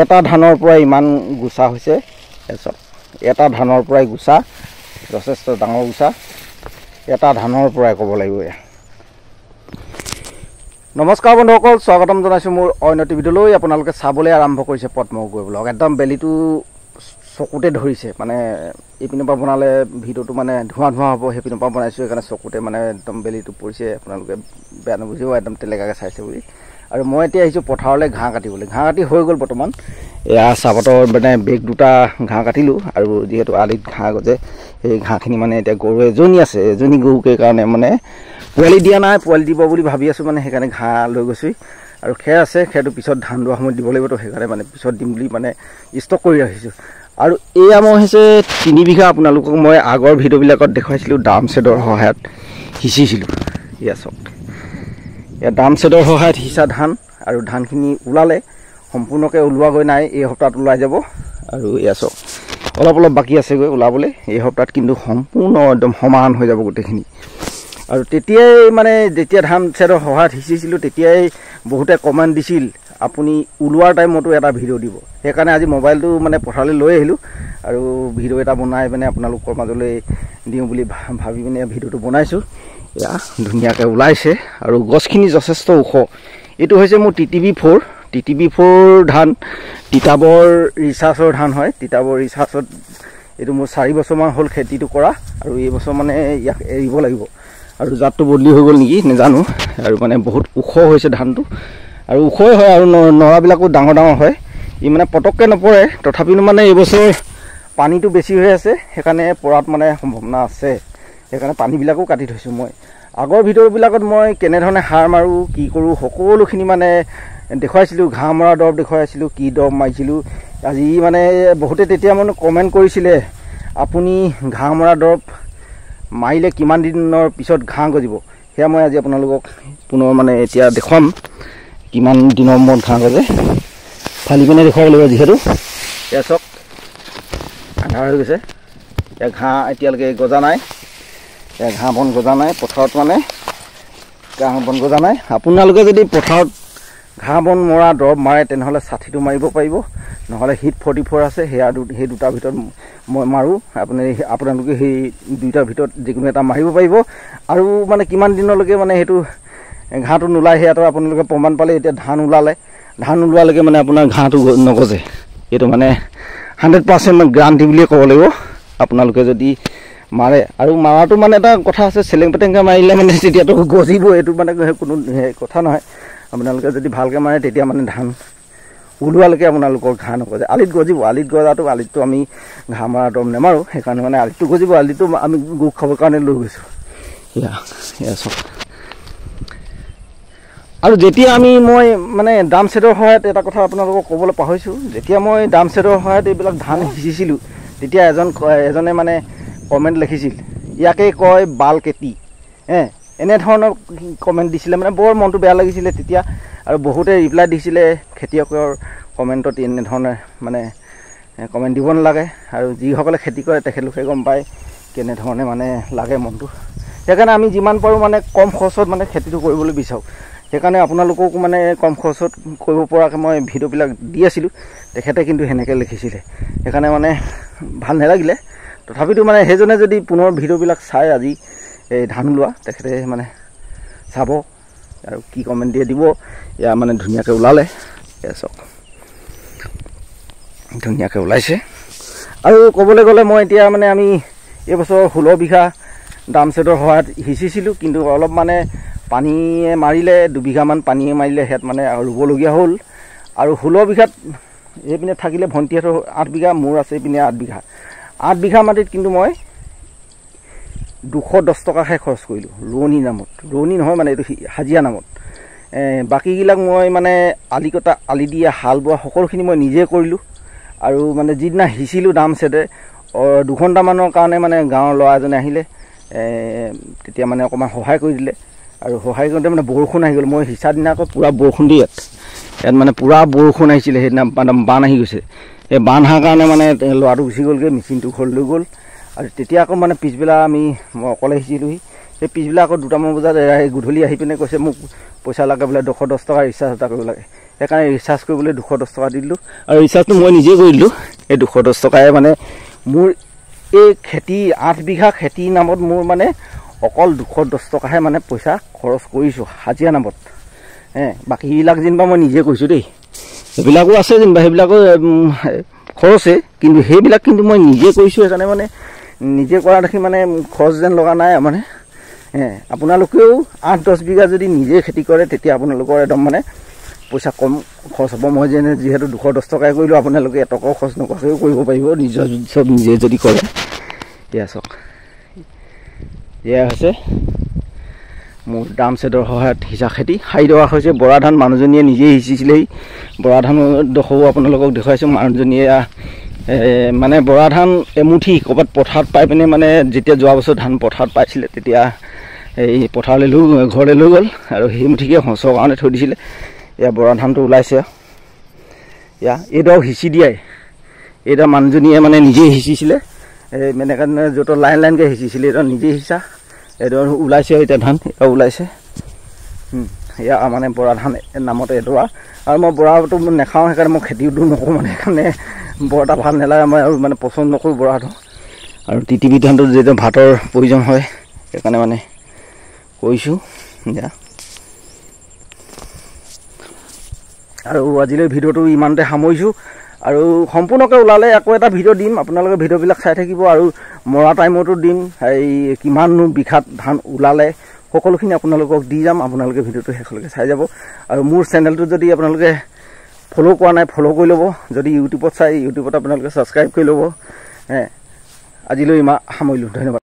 এটা ধানৰ পৰা ইমান গুছা হৈছে এটা ধানৰ পৰাই গুছা যথেষ্ট ডাঙৰ গুছা এটা ধানৰ পৰাই ক'ব লাগিব। নমস্কাৰ বন্ধুসকল, স্বাগতম জনাইছোঁ মোৰ অন্য ভিডিঅ'লৈ। আপোনালোকে চাবলৈ আৰম্ভ কৰিছে পদ্মগুৰি ব্লগ। একদম বেলিটো চকুতে ধৰিছে, মানে এইপিনৰ পৰা বনালে ভিডিঅ'টো মানে ধোঁৱা হ'ব, সেইপিনৰ পৰা বনাইছোঁ সেইকাৰণে চকুতে মানে একদম বেলিটো পৰিছে। আপোনালোকে বেয়া নবুজিব, একদম টেলেকাকৈ চাইছে বুলি। আৰু মই এতিয়া আহিছোঁ পথাৰলৈ ঘাঁহ কাটিবলৈ। ঘাঁহ কাটি হৈ গ'ল বৰ্তমান। এয়া চাহপাতৰ মানে বেগ দুটা ঘাঁহ কাটিলোঁ, আৰু যিহেতু আলিত ঘাঁহ গজে সেই ঘাঁহখিনি মানে এতিয়া গৰু এজনী আছে, এজনী গৰুকে কাৰণে মানে পোৱালি দিয়া নাই, পোৱালি দিব বুলি ভাবি আছোঁ, মানে সেইকাৰণে ঘাঁহ লৈ গৈছোঁ। আৰু খেৰ আছে, খেৰটো পিছত ধান দোৱা সময়ত দিব লাগিবতো, সেইকাৰণে মানে পিছত দিম বুলি মানে ষ্টক কৰি ৰাখিছোঁ। আৰু এয়া মই হৈছে 3 বিঘা। আপোনালোকক মই আগৰ ভিডিঅ'বিলাকত দেখুৱাইছিলোঁ ড্ৰাম ছেটৰ সহায়ত সিঁচিছিলোঁ। এয়া চাওক, এয়া ড্ৰাম ছেটৰ সহায়ত সিঁচা ধান, আৰু ধানখিনি ওলালে, সম্পূৰ্ণকৈ ওলোৱাগৈ নাই, এই সপ্তাহত ওলাই যাব। আৰু এয়া চাওক, অলপ বাকী আছেগৈ ওলাবলৈ। এই সপ্তাহত কিন্তু সম্পূৰ্ণ একদম সমান হৈ যাব গোটেইখিনি। আৰু তেতিয়াই মানে যেতিয়া ধান ছেটৰ সহায়ত সিঁচিছিলোঁ তেতিয়াই বহুতে কমেণ্ট দিছিল আপুনি ওলোৱাৰ টাইমতো এটা ভিডিঅ' দিব। সেইকাৰণে আজি মোবাইলটো মানে পথাৰলৈ লৈ আহিলোঁ, আৰু ভিডিঅ' এটা বনাই পিনে আপোনালোকৰ মাজলৈ দিওঁ বুলি ভাবি পিনে ভিডিঅ'টো বনাইছোঁ। এয়া ধুনীয়াকৈ ওলাইছে, আৰু গছখিনি যথেষ্ট ওখ। এইটো হৈছে মোৰ TTB4 ধান, তিতাবৰ ৰিচাৰ্চৰ ধান হয়। তিতাবৰ ৰিচাৰ্চত এইটো মোৰ 4 বছৰমান হ'ল খেতিটো কৰা, আৰু এই বছৰ মানে ইয়াক এৰিব লাগিব। আৰু জাতটো বদলি হৈ গ'ল নেকি নাজানো, আৰু মানে বহুত ওখ হৈছে ধানটো, আৰু ওখই হয়, আৰু নৰাবিলাকো ডাঙৰ হয়। ই মানে পটককৈ নপৰে, তথাপিও মানে এইবছৰ পানীটো বেছি হৈ আছে, সেইকাৰণে পৰাত মানে সম্ভাৱনা আছে। সেইকাৰণে পানীবিলাকো কাটি থৈছোঁ মই। আগৰ ভিডিঅ'বিলাকত মই কেনেধৰণে সাৰ মাৰোঁ, কি কৰোঁ, সকলোখিনি মানে দেখুৱাইছিলোঁ। ঘাঁহ মৰা দৰৱ দেখুৱাইছিলোঁ, কি দৰৱ মাৰিছিলোঁ। আজি মানে বহুতে তেতিয়া মানে কমেণ্ট কৰিছিলে আপুনি ঘাঁহ মৰা দৰৱ মাৰিলে কিমান দিনৰ পিছত ঘাঁহ গজিব। সেয়া মই আজি আপোনালোকক পুনৰ মানে এতিয়া দেখুৱাম কিমান দিনৰ মূৰত ঘাঁহ গজে। ফালি পিনে দেখুৱাব লাগিব, যিহেতু এয়া চাওক আন্ধাৰ হৈ গৈছে। এয়া ঘাঁহ এতিয়ালৈকে গজা নাই, এয়া ঘাঁহ বন গজা নাই পথাৰত, মানে ঘাঁহ বন গজা নাই। আপোনালোকে যদি পথাৰত ঘাঁহ বন মৰা দৰৱ মাৰে তেনেহ'লে 60টো মাৰিব পাৰিব, নহ'লে হিট 44 আছে, সেই দুটাৰ ভিতৰত মই মাৰোঁ। আপোনালোকে সেই দুইটাৰ ভিতৰত যিকোনো এটা মাৰিব পাৰিব। আৰু মানে কিমান দিনলৈকে মানে সেইটো ঘাঁহটো নোলায় সেয়াটো আপোনালোকে প্ৰমাণ পালে। এতিয়া ধান ওলোৱালৈকে মানে আপোনাৰ ঘাঁহটো নগজে। এইটো মানে 100% গ্ৰান্টি বুলিয়ে ক'ব লাগিব, আপোনালোকে যদি মাৰে। আৰু মাৰাটো মানে এটা কথা আছে, চেলেং পেটেংকৈ মাৰিলে মানে তেতিয়াতো গজিব, এইটো মানে কোনো কথা নহয়। আপোনালোকে যদি ভালকৈ মাৰে তেতিয়া মানে ধান ওলোৱালৈকে আপোনালোকৰ ঘাঁহ নগজে। আলিত গজিব, আলিতটো আমি ঘাঁহ মৰা দৰৱ নেমাৰোঁ, সেইকাৰণে মানে আলিতটো গজিব। আলিতটো আমি গৰুক খাবৰ কাৰণে লৈ গৈছোঁ। এয়া চাওক। আৰু যেতিয়া মই মানে ড্ৰাম ছেটৰ সহায়ত এটা কথা আপোনালোকক ক'বলৈ পাহৰিছোঁ, যেতিয়া মই ড্ৰাম ছেটৰ সহায়ত এইবিলাক ধান সিঁচিছিলোঁ তেতিয়া এজনে মানে কমেণ্ট লিখিছিল, ইয়াকে কয় বাল কেটি, এনেধৰণৰ কমেণ্ট দিছিলে। মানে বৰ মনটো বেয়া লাগিছিলে তেতিয়া, আৰু বহুতে ৰিপ্লাই দিছিলে খেতিয়কৰ কমেণ্টত এনেধৰণে মানে কমেণ্ট দিব নালাগে। আৰু যিসকলে খেতি কৰে তেখেতলোকে গম পায় কেনেধৰণে মানে লাগে মনটো। সেইকাৰণে আমি যিমান পাৰোঁ মানে কম খৰচত মানে খেতিটো কৰিবলৈ বিচাৰোঁ। সেইকাৰণে আপোনালোককো মানে কম খৰচত কৰিব পৰাকৈ মই ভিডিঅ'বিলাক দি আছিলোঁ। তেখেতে কিন্তু সেনেকৈ লিখিছিলে, সেইকাৰণে মানে ভাল নালাগিলে। তথাপিতো মানে সেইজনে যদি পুনৰ ভিডিঅ'বিলাক চাই আজি এই ধান ওলোৱা, তেখেতে মানে চাব আৰু কি কমেণ্ট দিয়ে দিব। এয়া মানে ধুনীয়াকৈ ওলালে, এয়া চাওক ধুনীয়াকৈ ওলাইছে। আৰু ক'বলৈ গ'লে মই এতিয়া মানে আমি এইবছৰ 16 বিঘা ড্ৰাম ছেটৰ সহায়ত সিঁচিছিলোঁ, কিন্তু অলপ মানে পানীয়ে মাৰিলে, 2 বিঘামান পানীয়ে মাৰিলে সেয়াত মানে ৰুবলগীয়া হ'ল। আৰু 16 বিঘাত এইপিনে থাকিলে ভণ্টিহঁতৰ 8 বিঘা, মোৰ আছে এইপিনে 8 বিঘা। 8 বিঘা মাটিত কিন্তু মই 210 টকাহে খৰচ কৰিলোঁ, ৰোৱনী নামত। ৰোৱনী নহয় মানে এইটো হাজিৰা নামত। বাকীবিলাক মই মানে আলি কটা, আলি দিয়া, হাল বোৱা সকলোখিনি মই নিজে কৰিলোঁ। আৰু মানে যিদিনা সিঁচিলোঁ ড্ৰাম ছেটে 2 ঘণ্টামানৰ কাৰণে মানে গাঁৱৰ ল'ৰা এজনে আহিলে, তেতিয়া মানে অকণমান সহায় কৰি দিলে। আৰু সহায় কৰোঁতে মানে বৰষুণ আহি গ'ল। মই সিঁচা দিনা আকৌ পূৰা বৰষুণ দি ইয়াত মানে পূৰা বৰষুণ আহিছিলে। সেইদিনা বান আহি গৈছে। এই বান অহাৰ কাৰণে মানে ল'ৰাটো গুচি গ'লগৈ, মেচিনটো ঘৰলৈ লৈ গ'ল। আৰু তেতিয়া আকৌ মানে পিছবেলা মই অকলে সিঁচিলোঁহি। সেই পিছবেলা আকৌ 2টামান বজাত গধূলি আহি পিনে কৈছে মোক পইচা লাগে বোলে, 210 টকা ৰিচাৰ্জ এটা কৰিব লাগে। সেইকাৰণে ৰিচাৰ্জ কৰিবলৈ 210 টকা দি দিলোঁ আৰু ৰিচাৰ্জটো মই নিজে কৰি দিলোঁ এই 210 টকাৰে মানে মোৰ এই খেতি 8 বিঘা খেতিৰ নামত মোৰ মানে অকল 210 টকাহে মানে পইচা খৰচ কৰিছোঁ হাজিৰা নামত বাকীবিলাক যেনিবা মই নিজে কৰিছোঁ দেই সেইবিলাকো আছে যেনিবা সেইবিলাকো খৰচে কিন্তু সেইবিলাক কিন্তু মই নিজে কৰিছোঁ সেইকাৰণে মানে নিজে কৰা দেখি মানে খৰচ যেন লগা নাই মানে আপোনালোকেও 8-10 বিঘা যদি নিজে খেতি কৰে তেতিয়া আপোনালোকৰ একদম মানে পইচা কম খৰচ হ'ব মই যেনে যিহেতু 210 টকাই কৰিলোঁ আপোনালোকে এটকাও খৰচ নকৰাকৈও কৰিব পাৰিব নিজৰ চব নিজে যদি কৰে এয়া চাওক এয়া হৈছে মোৰ ডাম ছেটৰ সহায়ত সিঁচা খেতি 4 টকা হৈছে বৰা ধান মানুহজনীয়ে নিজে সিঁচিছিলেহি বৰা ধান দখৌ আপোনালোকক দেখুৱাইছোঁ মানুহজনীয়ে মানে বৰা ধান এমুঠি ক'ৰবাত পথাৰত পাই পিনে মানে যেতিয়া যোৱা বছৰ ধান পথাৰত পাইছিলে তেতিয়া এই পথাৰলৈ ঘৰলৈ লৈ গ'ল আৰু সেই মুঠিকে সঁচৰ কাৰণে থৈ দিছিলে এয়া বৰা ধানটো ওলাইছে এয়া এইডাল সিঁচি দিয়াই এইডাল মানুহজনীয়ে মানে নিজেই সিঁচিছিলে মানে য'ত লাইন লাইনকৈ সিঁচিছিলে এইডাল নিজেই সিঁচা এইডাল ওলাইছে এতিয়া ধান এয়া ওলাইছে এয়া মানে বৰা ধান নামতে এডৰা আৰু মই বৰাটো নাখাওঁ সেইকাৰণে মই খেতিটো নকৰোঁ মানে সেইকাৰণে বৰ এটা ভাল নালাগে মই আৰু মানে পচন্দ নকৰোঁ বৰাটো আৰু তিতিবি ধানটো যেতিয়া ভাতৰ প্ৰয়োজন হয় সেইকাৰণে মানে কৰিছোঁ এতিয়া আৰু আজিলৈ ভিডিঅ'টো ইমানতে সামৰিছোঁ আৰু সম্পূৰ্ণকৈ ওলালে আকৌ এটা ভিডিঅ' দিম আপোনালোকে ভিডিঅ'বিলাক চাই থাকিব আৰু মৰা টাইমতো দিম এই কিমাননো বিঘাত ধান ওলালে সকলোখিনি আপোনালোকক দি যাম আপোনালোকে ভিডিঅ'টো শেষলৈকে চাই যাব আৰু মোৰ চেনেলটো যদি আপোনালোকে ফ'ল' কৰা নাই ফ'ল' কৰি ল'ব যদি ইউটিউবত চাই ইউটিউবত আপোনালোকে ছাবস্ক্ৰাইব কৰি ল'ব আজিলৈ ইমান সামৰিলোঁ ধন্যবাদ